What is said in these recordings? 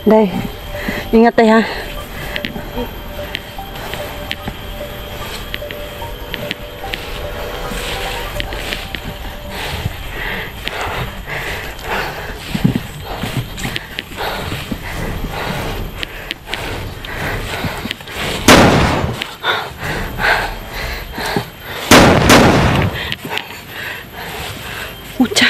Day, ingat tayo ha. Ucha.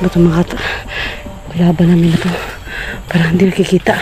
Ito mga laban namin na ito para hindi nakikita.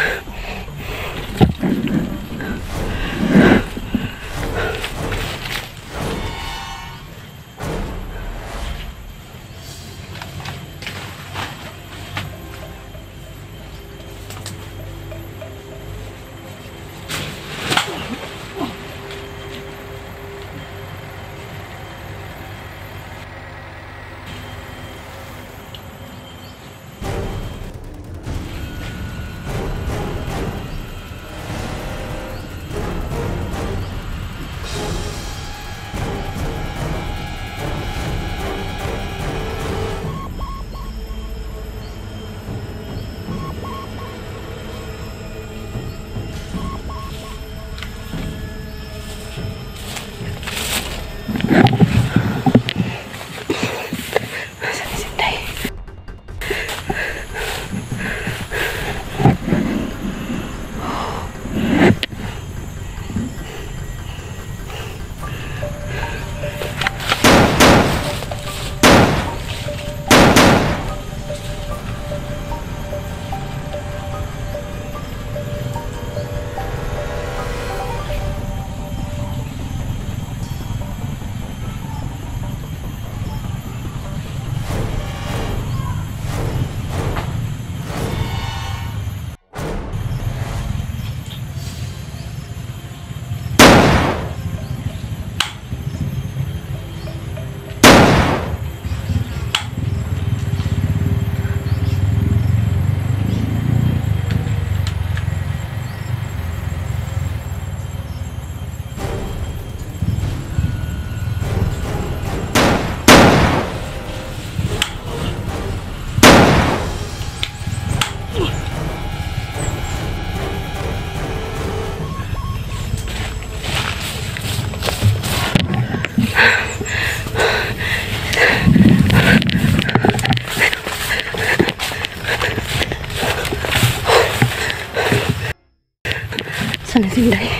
Sana Sinday.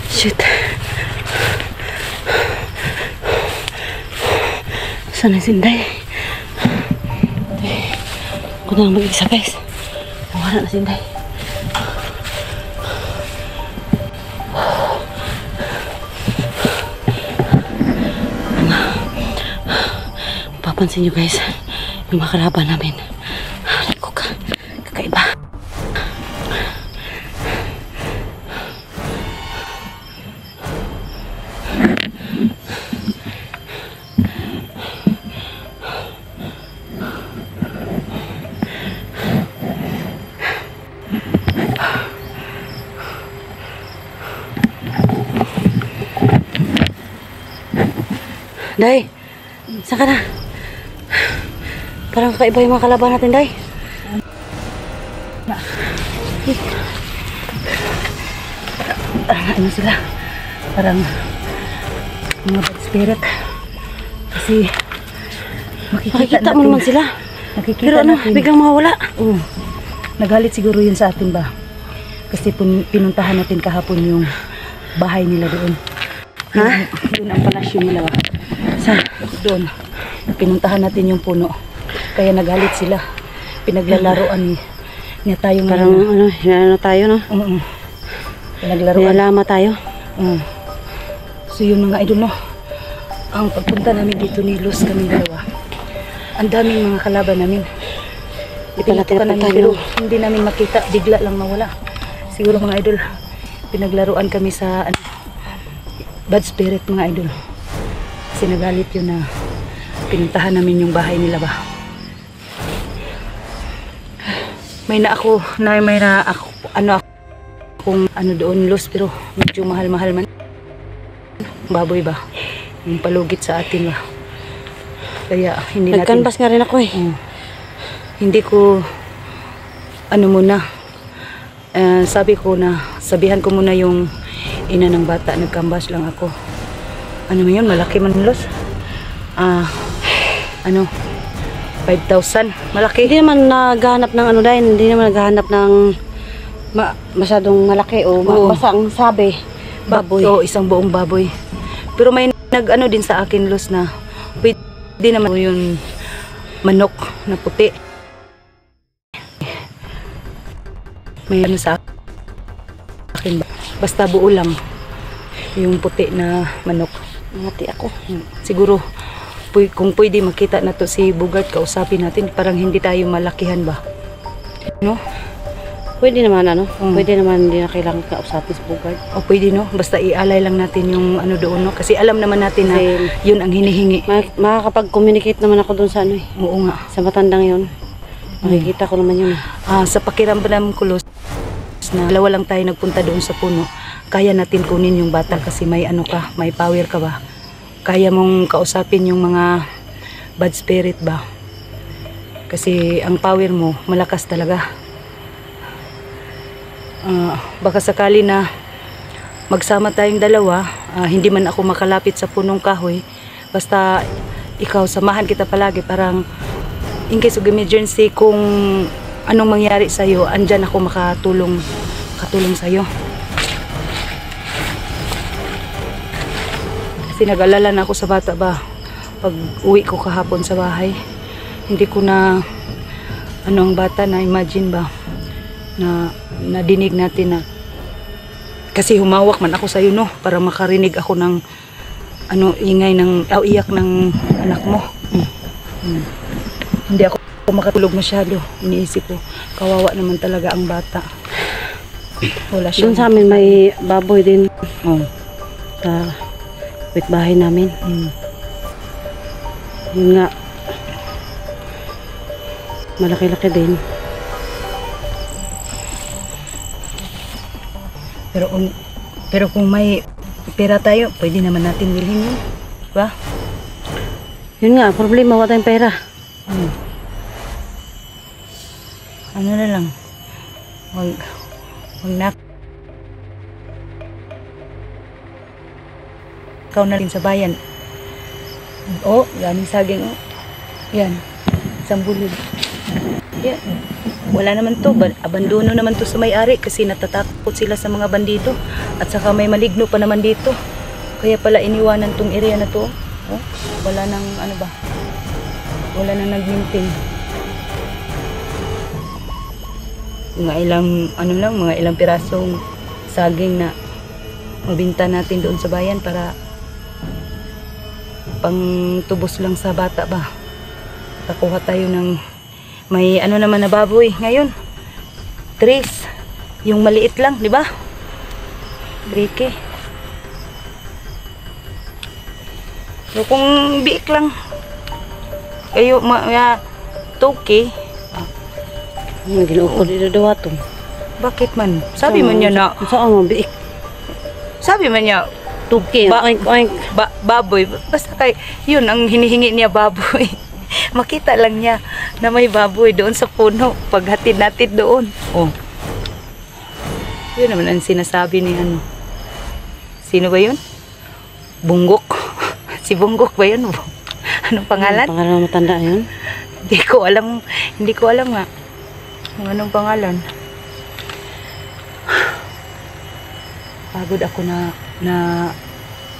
Shit. Sana Sinday. Ako na lang mag-isa guys. Wala na Sinday. Papansin nyo guys, yung mga kalaban namin. Kakaiba. Day, saan ka na? Parang kakaiba yung mga kalaban natin, Day. Ano sila? Parang mga bad spirit. Kasi Makikita mo naman sila. Nakikita Pero ano, natin. biglang mawawala. Oo. Nagalit siguro yun sa atin ba? Kasi pinuntahan natin kahapon yung bahay nila doon. Ha? Yun ang palasyo nila. Sa? Doon. Pinuntahan natin yung puno. Kaya nagalit sila. Pinaglalaroan niya tayo Parang ngayon. ano tayo, no? Oo. May Pinaglaruan. alama tayo. So yun mga idol, no? Ang pagpunta namin dito ni Luz kami dalawa. Ang daming mga kalaban namin. Di pa natin Pinatukan namin, napuntahan pero yung... hindi namin makita. Bigla lang nawala. Siguro mga idol, pinaglaruan kami sa bad spirit mga idol. Kasi nagalit yun na pinuntahan namin yung bahay nila ba. May na ako kung ano doon Luz, pero medyo mahal-mahal man. Baboy ba? Yung palugit sa atin ba. Kaya hindi natin... Nag-canvas nga rin ako eh. Hindi ko muna sabi ko na sabihan ko muna yung ina ng bata, nag-canvas lang ako. Ano man yun, malaki man Luz. 5,000, malaki. Hindi naman naghahanap ng ano dahil, hindi naman naghahanap ng masyadong malaki o Oo. basta ang sabi, baboy. Oo, isang buong baboy. Pero may nag-ano din sa akin Luz na pwede naman yung manok na puti. May ano sa akin ba? Basta buo lang yung puti na manok. Mati ako. Siguro kung pwede makita na to si Bugart, kausapin natin, parang hindi tayo malakihan ba, no? Pwede naman pwede naman, hindi na kailangan kausapin sa Bugard. O pwede, no? Basta ialay lang natin yung ano doon, no? Kasi alam naman natin na yun ang hinihingi. Makakapag-communicate naman ako dun sa ano eh, Oo nga. sa matandang yun. Makikita ko naman yun. Sa pakiramdam ko Luz, na dalawa lang tayo nagpunta doon sa puno, kaya natin kunin yung bata kasi may ano ka, may power ka ba? Kaya mong kausapin yung mga bad spirit ba? Kasi ang power mo malakas talaga. Baka sakali na magsama tayong dalawa, hindi man ako makalapit sa punong kahoy, basta ikaw samahan kita palagi, parang in case of emergency, kung anong mangyari sa'yo, andyan ako makatulong sa'yo. Kasi nag-alala na ako sa bata ba, pag uwi ko kahapon sa bahay, hindi ko na ang bata na imagine ba na nadinig natin na, kasi humawak man ako sa'yo, no, para makarinig ako ng ingay ng iyak ng anak mo. Hindi ako makatulog masyado. Iniisip ko, kawawa naman talaga ang bata. Wala siya. Doon sa amin may baboy din sa bahay namin. Yun nga, malaki-laki din. Pero kung may pera tayo, pwede naman natin bilhin yun. Diba? Yun nga, problema, wala tayong pera. Ano na lang, wag na ikaw na rin sa bayan. Galing saging, yan, isang bulid. Yan, wala naman to, abandono naman to sa may-ari kasi natatakot sila sa mga bandido, at saka may maligno pa naman dito, kaya pala iniwanan tong area na to. Wala nang wala nang nag-maintain. Mga ilang pirasong saging na mabinta natin doon sa bayan para pang tubos lang sa bata ba. Kakuha tayo ng may naman na baboy ngayon. 3, yung maliit lang, di ba? 3K. So kung biik lang kayo 2K. Ginuukod ito daw ato. Bakit man? Sabi man niya na, Saan mo, biik? sabi man niya, 2K, oink, oink. baboy. Basta yun ang hinihingi niya, baboy. Makita lang niya na may baboy doon sa puno. Paghatid natin doon. Yun naman ang sinasabi ni Sino ba yun? Bunggok. Si Bunggok ba yun? Anong pangalan? Pangalan ng matanda na yun? Hindi ko alam. Hindi ko alam nga. Kung anong pangalan. Pagod ako na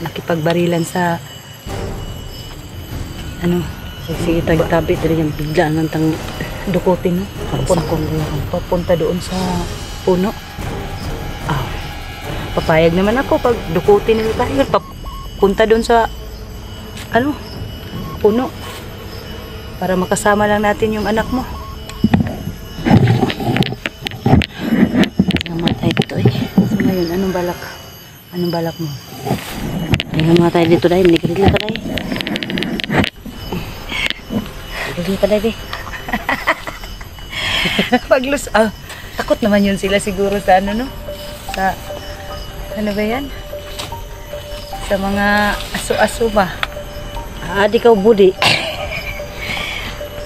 nakipagbarilan sa ano, Sige, tagtabi. Dali yung bigla ng tang dukutin, no? Papunta doon sa puno. Ah, papayag naman ako pag dukutin nila tayo. Papunta doon sa ano, puno. Para makasama lang natin yung anak mo. Namatay dito eh. So ngayon, anong balak? Anong balak mo? Ay, namatay dito dahil. Hindi ka rin ka dahil. Hindi ka dahil eh. Takot naman yun sila siguro sa ano, no? Sa, ano ba yan? Sa mga aso-aso ba? Di ka budi.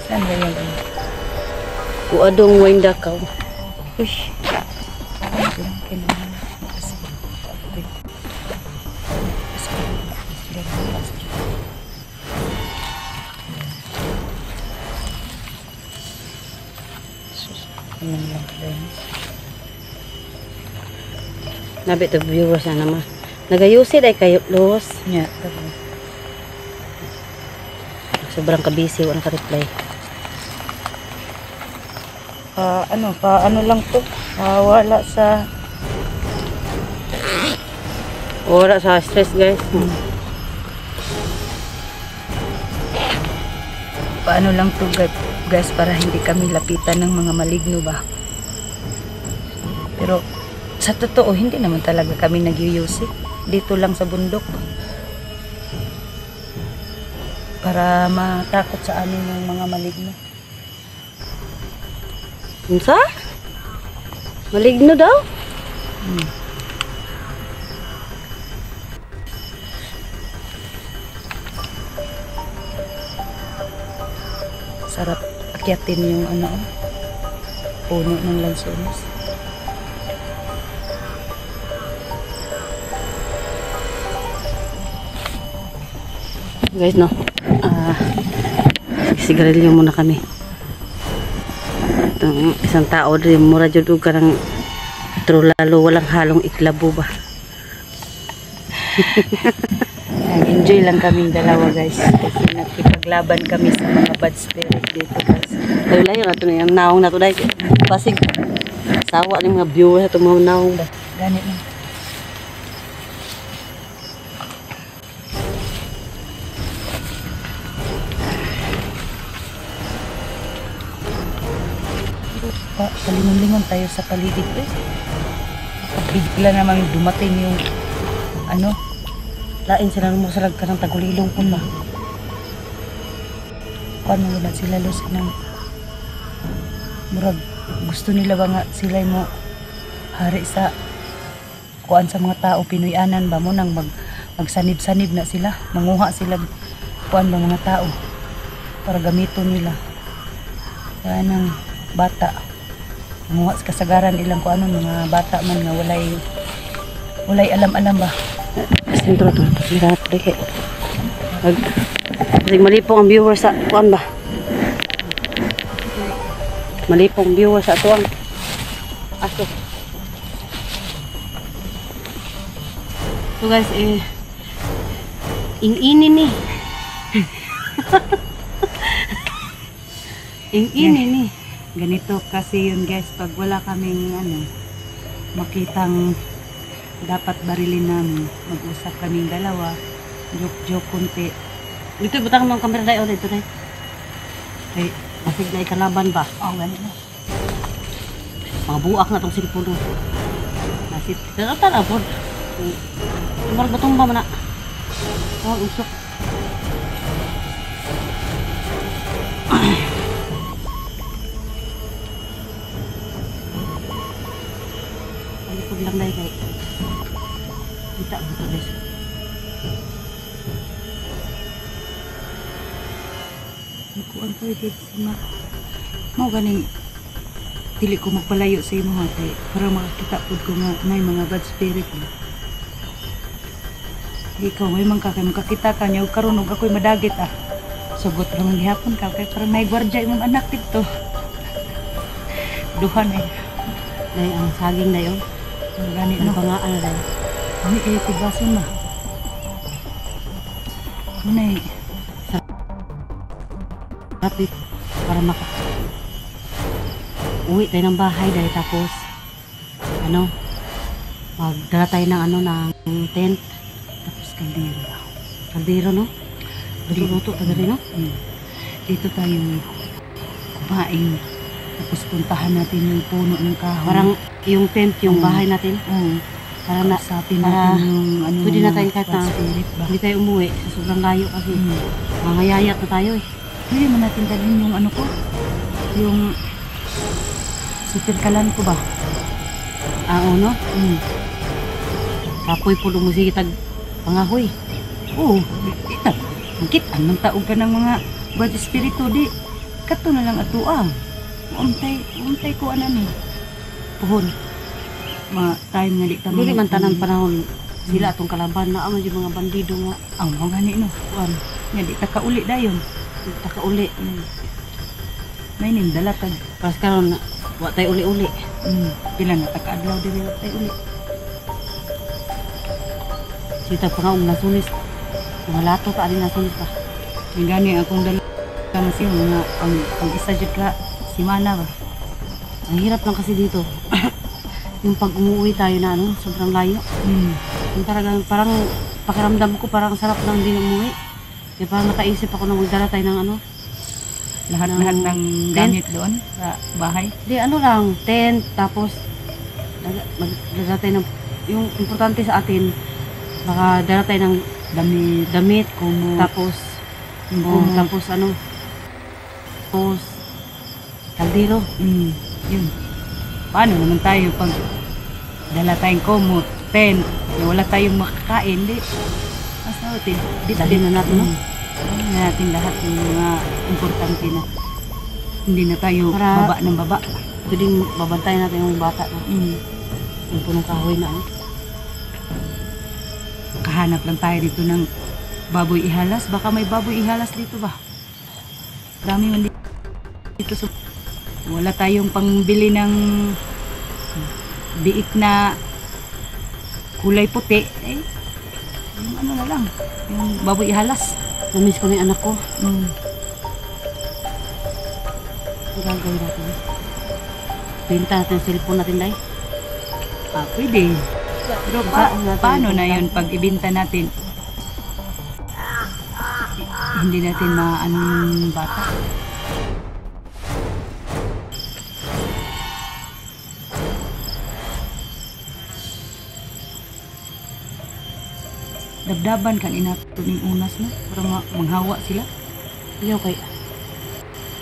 Saan ba yan? Kuadong wine dakaw. Uy. Ayan lang friends. Nabi ito viewers na naman. Nagayusid ay kayo los. Yeah. Sobrang kabisi. Walang ka-reply. Ano lang to? Wala sa... Wala sa stress guys. Paano lang to guys para hindi kami lapitan ng mga maligno ba? Pero sa totoo hindi naman talaga kami nag-iusi. Dito lang sa bundok. Para matakot sa amin ng mga maligno. Unsa? Maligno daw? Sarap akyatin yung ano, puno ng lansones. Guys no. Sigarilyo muna kami. Itong isang tao rin mura jud og karang lalo walang halong iklabo ba. Enjoy lang kaming dalawa guys kasi nakipaglaban kami sa mga bad spirit dito guys. Layo na to na yung naong na to dahil pasig sawa ni mga viewers ito mga naong ba. Ganit lang. Palingon-lingon tayo sa paligid eh. Bigla namang dumating yung ano, Lain sila numusalag ka ng tagulilong po na. paano nila sila los ng murag gusto nila ba nga sila mo hari sa kuan sa mga tao Pinoyanan ba mo nang magsanib-sanib na sila manguha sila kuan ba mga tao para gamiton nila kaya ng bata manguha sa kasagaran ilang kuan mga bata man nga walay alam-alam ba. Sentro to. Hirap deh. Kasi malipong ang viewers sa kuan ba? Malipong viewers sa tuwang aso. So guys, ini ni. Ini ni. Ganito kasi yun guys pag wala kaming makitang dapat barilin namin mag-usap kaming dalawa joke kunti Dito butang mga kamera dayo dito dai. ay Basig na ikalaban ba? ganito Mga buak na tong cellphone. Nasit. Tara na pod. Mar batong ba mana? Oh, usok. Alikod lang dai kay. Kita betul guys. kuan ko dito sa mo ganing dili ko magpalayo sa imo ha kay para makakita pud ko nga may mga bad spirit ba. Ikaw may man ka kay makakita ka niya karon og ako'y madagit Sugot naman gihapon ka kay parang may gwardya imong anak dito. Duhan eh. Dahil ang saging na yun. Ang gani Ano no. pa nga ano dahil. Ani kay tigason na. Munay Rapid. Para maka... Uwi tayo ng bahay dahil tapos ano magdala tayo ng ano ng tent. tapos kaldero. Kaldero no? Luto-luto tayo rin no? Dito tayo kumain. Tapos puntahan natin yung puno ng kahoy. Parang yung tent, yung bahay natin. Oo. Para na, Kausapin para natin yung ano. pwede na tayo kahit na spirit ba? hindi tayo umuwi sa sobrang layo kasi mangayayat na tayo eh. Pwede mo natin dalhin yung ano ko. Yung sipirkalan ko ba? No? Kapoy po lumusigi tag pangahoy. Oo. Ita. Magkit. Anong taog ka ng mga bad espiritu di. Kato na lang atuang. Untay ko ano ni. Puhon. Mga time nga di ta. Dili man tanan panahon sila atong kalaban na yung mga bandido nga. Ang mga gani no. Kuan, Nga di ta kauli dayon. takauli. May nindala tag. Pas karon wa tayo uli-uli. Pila na takaadlaw diri tay uli. Sita pa nga nasunis. Mga lato ka alin nasunis pa. Yung gani akong dala na siya mga ang isa jud ka simana ba. Ang hirap lang kasi dito. Yung pag umuwi tayo na ano, sobrang layo. Yung talagang parang pakiramdam ko parang sarap lang din umuwi. Kaya parang nakaisip ako na magdala tayo ng ano. Lahat-lahat ng gamit doon sa bahay. Di ano lang, tent, tapos magdala tayo ng, yung importante sa atin, baka dala tayo ng damit, Kumo. tapos, tapos ano, tapos, kaldero. Yun. Paano naman tayo pag dala tayong kumot, tent, na wala tayong makakain, di. Asa natin? Dalhin na natin, no? Dalhin na natin lahat yung mga importante na hindi na tayo Para- baba ng baba. Pwedeng babantayan natin yung bata na, yung punong kahoy na, ano. Kahanap lang tayo dito ng baboy ihalas. Baka may baboy ihalas dito ba? Dami man dito sa... Wala tayong pangbili ng biik na kulay puti. Yung ano na lang. Yung baboy ihalas. Namiss ko na yung anak ko. Mm. Ang gagawin natin. Pinta natin yung cellphone natin, Day. Pwede. Pero paano na yun pag ibinta natin? Hindi natin maanong bata. Dabdaban kan inato ning unas na para manghawa sila. Ayaw kay,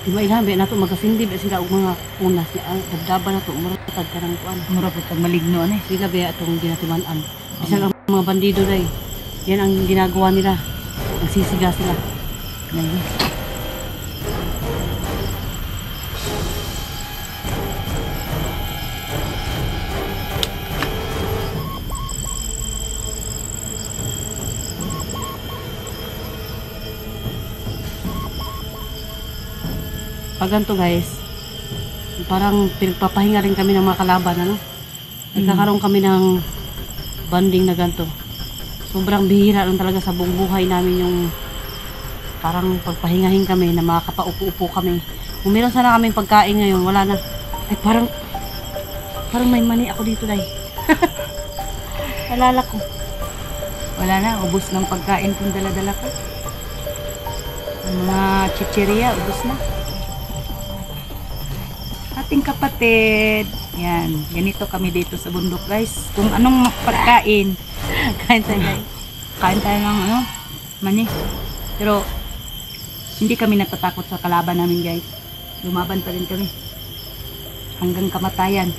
di ba ilabi na ito magkasindi ba sila og mga unas na ang dabdaban na ito, maratag ka ng kuan. Mura po tag maligno ani. Sila ba itong ginatimanan. Isang ang mga bandido, Day. Yan ang ginagawa nila. Nagsisiga sila. Ngayon. Pag ganito, guys, parang pinagpapahinga rin kami ng mga kalaban, ano? Nagkakaroon kami ng banding na ganito. Sobrang bihira lang talaga sa buong buhay namin yung parang pagpahingahin kami na makakapaupo-upo kami. Kung meron sana kaming pagkain ngayon, wala na. Ay, parang may mani ako dito, Day. Alala ko. Wala na, ubos ng pagkain kung dala-dala ko. Ang mga chicheria, ubos na. Ating kapatid, yan, ganito kami dito sa bundok guys. Kung anong pagkain, Kain tayo, Day. kain tayo ng ano, mani. Pero, hindi kami natatakot sa kalaban namin guys. Lumaban pa rin kami. Hanggang kamatayan.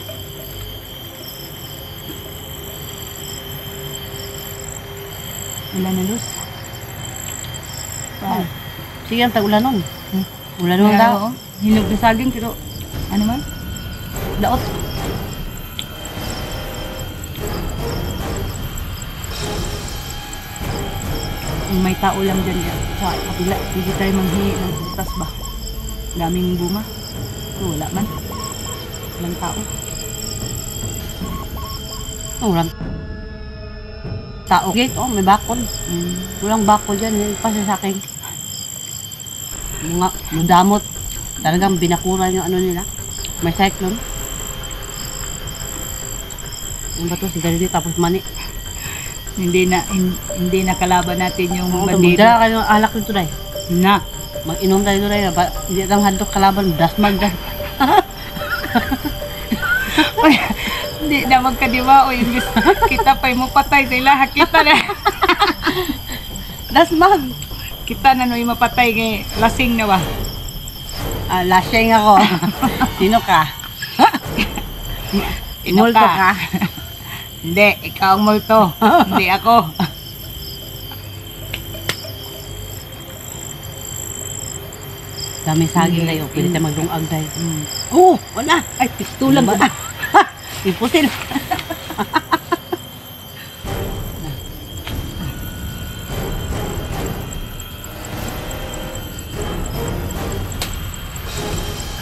Wala na luz. Oh. Sige, ang tag-ulanon. Ulanon Wala, daw. oo. Hinog na saging pero ano man? Daot. Kung may tao lang dyan sa kapila, hindi tayo manghingi ng butas ba? Daming bunga. Wala man. Walang tao. Walang tao. Gate, may bakod. Walang bakod dyan. Pasa sa akin. Mga damot. Talagang binakuran yung ano nila. May cyclone. Yung bato, sigarilyo tapos mani. Hindi na kalaban natin yung bandido. Magdala kayo ng alak nito dahil. Na. Mag-inom tayo dahil. Hindi lang handok kalaban. Dasmag dahil. Hindi na magkadiwa o imbis kita pa'y mo patay sa ilaha kita na. Dasmag. Kita na no'y mapatay kay lasing na ba? Lasing ako. Sino ka? Multo ka. Hindi, ikaw ang multo. Hindi ako. Dami saging kayo. Pwede tayo magdungag dahil. Oo, wala. Ay, pistulan ko. Ipusil.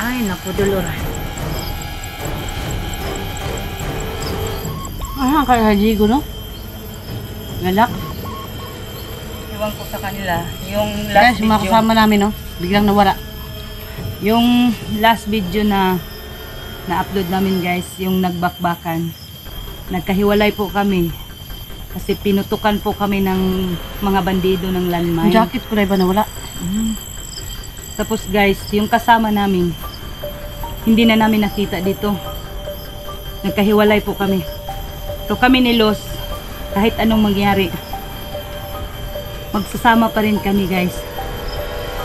Ay, naku, dolor. Ang kaya Jigo, no? Galak. Iwan ko sa kanila. Yung Guys, last mga video. kasama namin, no? Biglang nawala. Yung last video na na-upload namin guys, yung nagbakbakan. Nagkahiwalay po kami. Kasi pinutukan po kami ng mga bandido ng Yung landmine. jacket ko na iba nawala. Tapos guys, yung kasama namin, hindi na namin nakita dito. Nagkahiwalay po kami. So kami ni Los, kahit anong mangyari, magsasama pa rin kami guys.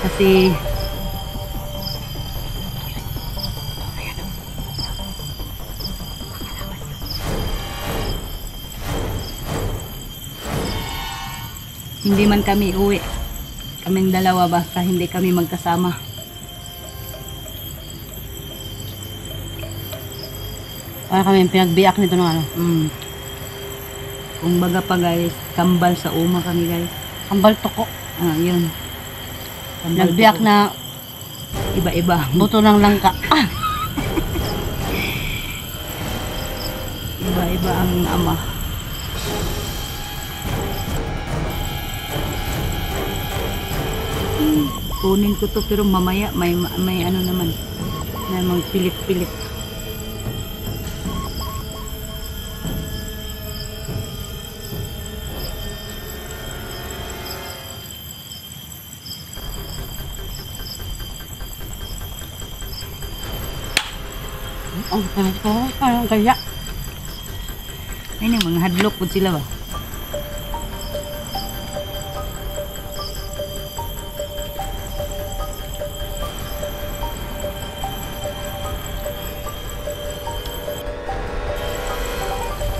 Kasi hindi man kami uwi. Kaming dalawa basta hindi kami magkasama. Para kami pinagbiyak nito ng ano. Kung baga pa guys, kambal sa uma kami guys. Kambal toko. Yun. Kambal Nagbiyak toko. na Iba-iba. buto ng langka. Iba-iba ang ama. Kunin ko to pero mamaya may ano naman. May mga pilit-pilit. Ang kaya. Ayun yung mga hadlok po sila ba?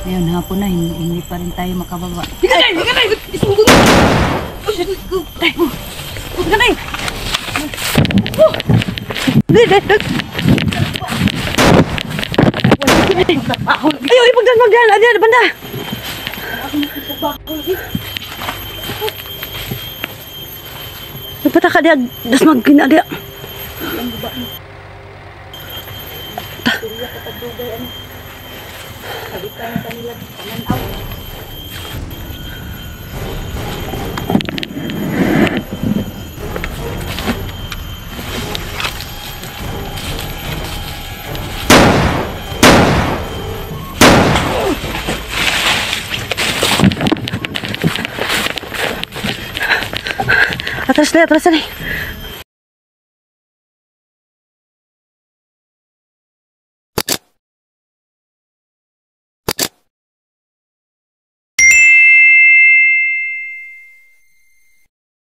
Ngayon hapon na, hindi pa rin tayo makababa. Higa na! Higa na! Isumbong na! Higa na! Ayaw, ipagdan magdan! Adiyan, banda! Nagpataka diya, das magkina diya. Atras na, atras na.